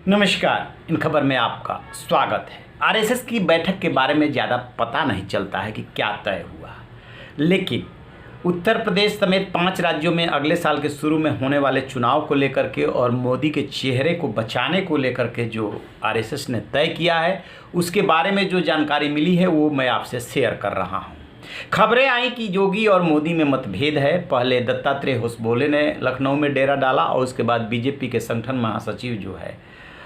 नमस्कार। इन खबर में आपका स्वागत है। आरएसएस की बैठक के बारे में ज़्यादा पता नहीं चलता है कि क्या तय हुआ, लेकिन उत्तर प्रदेश समेत 5 राज्यों में अगले साल के शुरू में होने वाले चुनाव को लेकर के और मोदी के चेहरे को बचाने को लेकर के जो आरएसएस ने तय किया है, उसके बारे में जो जानकारी मिली है वो मैं आपसे शेयर कर रहा हूँ। खबरें आई कि योगी और मोदी में मतभेद है। पहले दत्तात्रेय होसबोले ने लखनऊ में डेरा डाला और उसके बाद बीजेपी के संगठन महासचिव जो है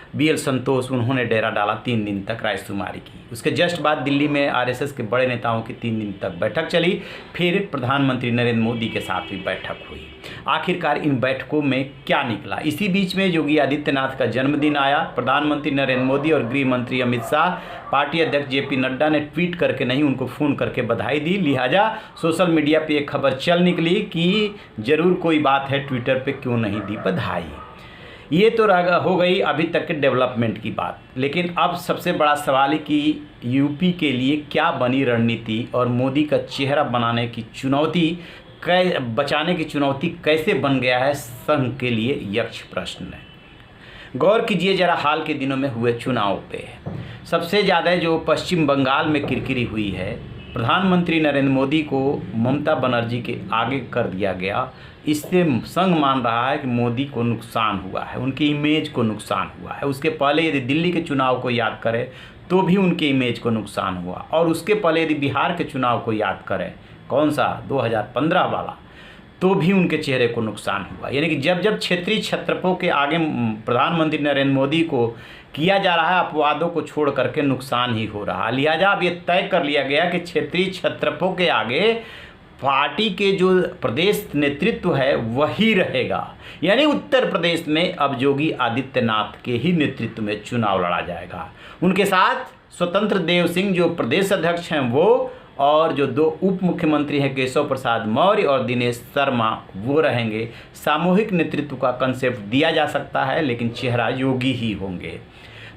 बीएल संतोष, उन्होंने डेरा डाला 3 दिन तक रायशुमारी की। उसके जस्ट बाद दिल्ली में आरएसएस के बड़े नेताओं की 3 दिन तक बैठक चली। फिर प्रधानमंत्री नरेंद्र मोदी के साथ भी बैठक हुई। आखिरकार इन बैठकों में क्या निकला? इसी बीच में योगी आदित्यनाथ का जन्मदिन आया। प्रधानमंत्री नरेंद्र मोदी और गृह मंत्री अमित शाह, पार्टी अध्यक्ष जेपी नड्डा ने ट्वीट करके नहीं, उनको फ़ोन करके बधाई दी। लिहाजा सोशल मीडिया पे एक खबर चल निकली कि ज़रूर कोई बात है, ट्विटर पे क्यों नहीं दी बधाई। ये तो हो गई अभी तक के डेवलपमेंट की बात, लेकिन अब सबसे बड़ा सवाल है कि यूपी के लिए क्या बनी रणनीति और मोदी का चेहरा बनाने की चुनौती, बचाने की चुनौती कैसे बन गया है संघ के लिए, यक्ष प्रश्न है। गौर कीजिए जरा हाल के दिनों में हुए चुनाव पे। सबसे ज़्यादा जो पश्चिम बंगाल में किरकिरी हुई है, प्रधानमंत्री नरेंद्र मोदी को ममता बनर्जी के आगे कर दिया गया। इससे संघ मान रहा है कि मोदी को नुकसान हुआ है, उनकी इमेज को नुकसान हुआ है। उसके पहले यदि दिल्ली के चुनाव को याद करें तो भी उनके इमेज को नुकसान हुआ, और उसके पहले यदि बिहार के चुनाव को याद करें, कौन सा 2015 वाला, तो भी उनके चेहरे को नुकसान हुआ। यानी कि जब जब क्षेत्रीय छत्रपों के आगे प्रधानमंत्री नरेंद्र मोदी को किया जा रहा है, अपवादों को छोड़ करके नुकसान ही हो रहा है। लिहाजा अब ये तय कर लिया गया कि क्षेत्रीय छत्रपों के आगे पार्टी के जो प्रदेश नेतृत्व है वही रहेगा। यानी उत्तर प्रदेश में अब योगी आदित्यनाथ के ही नेतृत्व में चुनाव लड़ा जाएगा। उनके साथ स्वतंत्र देव सिंह जो प्रदेश अध्यक्ष हैं वो, और जो 2 उप मुख्यमंत्री हैं केशव प्रसाद मौर्य और दिनेश शर्मा, वो रहेंगे। सामूहिक नेतृत्व का कंसेप्ट दिया जा सकता है, लेकिन चेहरा योगी ही होंगे।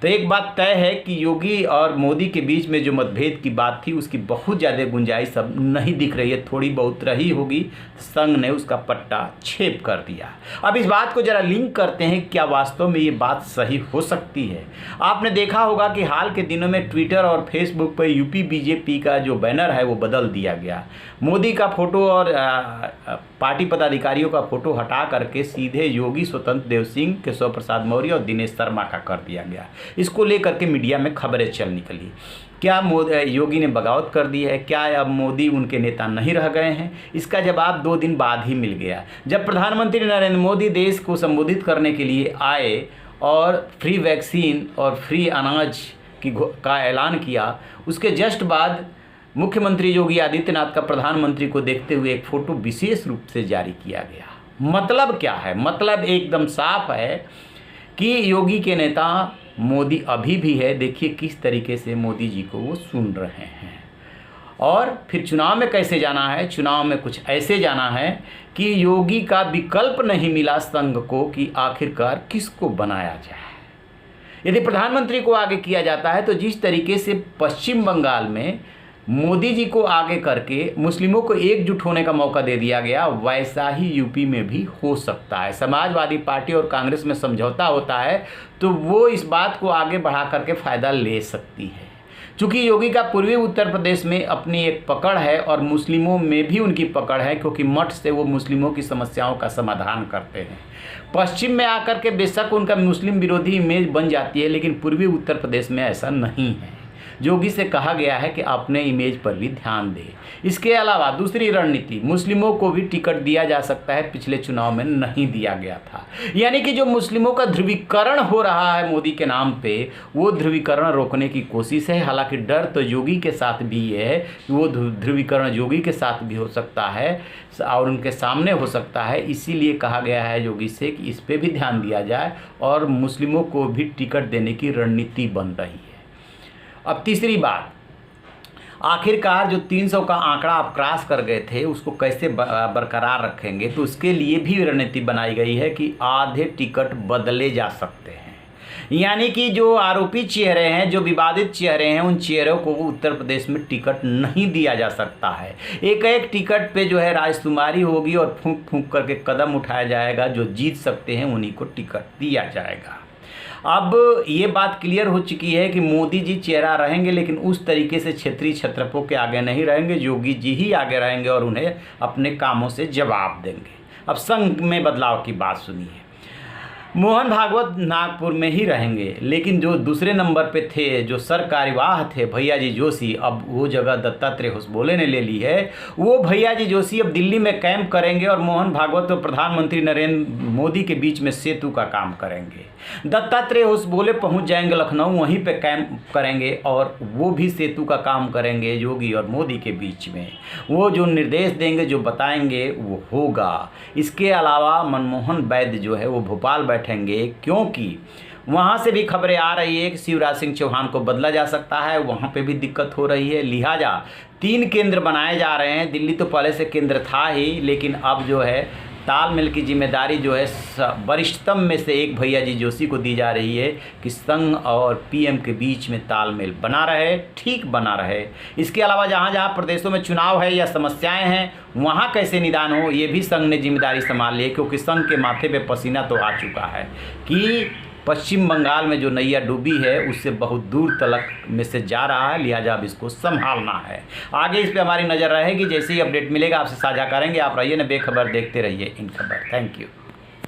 तो एक बात तय है कि योगी और मोदी के बीच में जो मतभेद की बात थी, उसकी बहुत ज़्यादा गुंजाइश अब नहीं दिख रही है। थोड़ी बहुत रही होगी, संघ ने उसका पट्टा छेप कर दिया। अब इस बात को जरा लिंक करते हैं, क्या वास्तव में ये बात सही हो सकती है? आपने देखा होगा कि हाल के दिनों में ट्विटर और फेसबुक पर यूपी बीजेपी का जो बैनर है वो बदल दिया गया। मोदी का फोटो और पार्टी पदाधिकारियों का फोटो हटा करके सीधे योगी, स्वतंत्र देव सिंह, केशव प्रसाद मौर्य और दिनेश शर्मा का कर दिया गया। इसको लेकर के मीडिया में खबरें चल निकली। क्या योगी ने बगावत कर दी है? क्या अब मोदी उनके नेता नहीं रह गए हैं? इसका जवाब 2 दिन बाद ही मिल गया, जब प्रधानमंत्री नरेंद्र मोदी देश को संबोधित करने के लिए आए और फ्री वैक्सीन और फ्री अनाज का ऐलान किया। उसके जस्ट बाद मुख्यमंत्री योगी आदित्यनाथ का प्रधानमंत्री को देखते हुए एक फ़ोटो विशेष रूप से जारी किया गया। मतलब क्या है? मतलब एकदम साफ है कि योगी के नेता मोदी अभी भी है। देखिए किस तरीके से मोदी जी को वो सुन रहे हैं। और फिर चुनाव में कैसे जाना है? चुनाव में कुछ ऐसे जाना है कि योगी का विकल्प नहीं मिला संघ को कि आखिरकार किसको बनाया जाए। यदि प्रधानमंत्री को आगे किया जाता है तो जिस तरीके से पश्चिम बंगाल में मोदी जी को आगे करके मुस्लिमों को एकजुट होने का मौका दे दिया गया, वैसा ही यूपी में भी हो सकता है। समाजवादी पार्टी और कांग्रेस में समझौता होता है तो वो इस बात को आगे बढ़ा करके फ़ायदा ले सकती है। चूँकि योगी का पूर्वी उत्तर प्रदेश में अपनी एक पकड़ है और मुस्लिमों में भी उनकी पकड़ है, क्योंकि मठ से वो मुस्लिमों की समस्याओं का समाधान करते हैं। पश्चिम में आकर के बेशक उनका मुस्लिम विरोधी इमेज बन जाती है, लेकिन पूर्वी उत्तर प्रदेश में ऐसा नहीं है। योगी से कहा गया है कि अपने इमेज पर भी ध्यान दे। इसके अलावा दूसरी रणनीति, मुस्लिमों को भी टिकट दिया जा सकता है, पिछले चुनाव में नहीं दिया गया था। यानी कि जो मुस्लिमों का ध्रुवीकरण हो रहा है मोदी के नाम पे, वो ध्रुवीकरण रोकने की कोशिश है। हालांकि डर तो योगी के साथ भी है कि वो ध्रुवीकरण योगी के साथ भी हो सकता है और उनके सामने हो सकता है। इसीलिए कहा गया है योगी से कि इस पर भी ध्यान दिया जाए और मुस्लिमों को भी टिकट देने की रणनीति बन रही है। अब तीसरी बात, आखिरकार जो 300 का आंकड़ा आप क्रॉस कर गए थे उसको कैसे बरकरार रखेंगे? तो उसके लिए भी रणनीति बनाई गई है कि आधे टिकट बदले जा सकते हैं। यानी कि जो आरोपी चेहरे हैं, जो विवादित चेहरे हैं, उन चेहरों को उत्तर प्रदेश में टिकट नहीं दिया जा सकता है। एक एक टिकट पे जो है राजकुमारी होगी और फूंक फूंक करके कदम उठाया जाएगा। जो जीत सकते हैं उन्हीं को टिकट दिया जाएगा। अब ये बात क्लियर हो चुकी है कि मोदी जी चेहरा रहेंगे, लेकिन उस तरीके से क्षेत्रीय छत्रपों के आगे नहीं रहेंगे। योगी जी ही आगे रहेंगे और उन्हें अपने कामों से जवाब देंगे। अब संघ में बदलाव की बात सुनिए। मोहन भागवत नागपुर में ही रहेंगे, लेकिन जो दूसरे नंबर पे थे, जो सरकार्यवाह थे भैया जी जोशी, अब वो जगह दत्तात्रेय होसबोले ने ले ली है। वो भैया जी जोशी अब दिल्ली में कैंप करेंगे और मोहन भागवत और प्रधानमंत्री नरेंद्र मोदी के बीच में सेतु का काम करेंगे। दत्तात्रेय होसबोले पहुंच जाएंगे लखनऊ, वहीं पे कैंप करेंगे और वो भी सेतु का काम करेंगे योगी और मोदी के बीच में। वो जो निर्देश देंगे, जो बताएंगे, वो होगा। इसके अलावा मनमोहन वैद्य जो है वो भोपाल बैठेंगे, क्योंकि वहाँ से भी खबरें आ रही है कि शिवराज सिंह चौहान को बदला जा सकता है, वहाँ पे भी दिक्कत हो रही है। लिहाजा 3 केंद्र बनाए जा रहे हैं। दिल्ली तो पहले से केंद्र था ही, लेकिन अब जो है तालमेल की जिम्मेदारी जो है वरिष्ठतम में से एक भैया जी जोशी को दी जा रही है कि संघ और पीएम के बीच में तालमेल बना रहे, ठीक बना रहे। इसके अलावा जहाँ जहाँ प्रदेशों में चुनाव है या समस्याएं हैं, वहाँ कैसे निदान हो, ये भी संघ ने जिम्मेदारी संभाल ली है, क्योंकि संघ के माथे पे पसीना तो आ चुका है कि पश्चिम बंगाल में जो नैया डूबी है उससे बहुत दूर तलक में से जा रहा है। लिहाजा अब इसको संभालना है। आगे इस पे हमारी नज़र रहेगी, जैसे ही अपडेट मिलेगा आपसे साझा करेंगे। आप रहिए न बेखबर, देखते रहिए इन खबर। Thank you.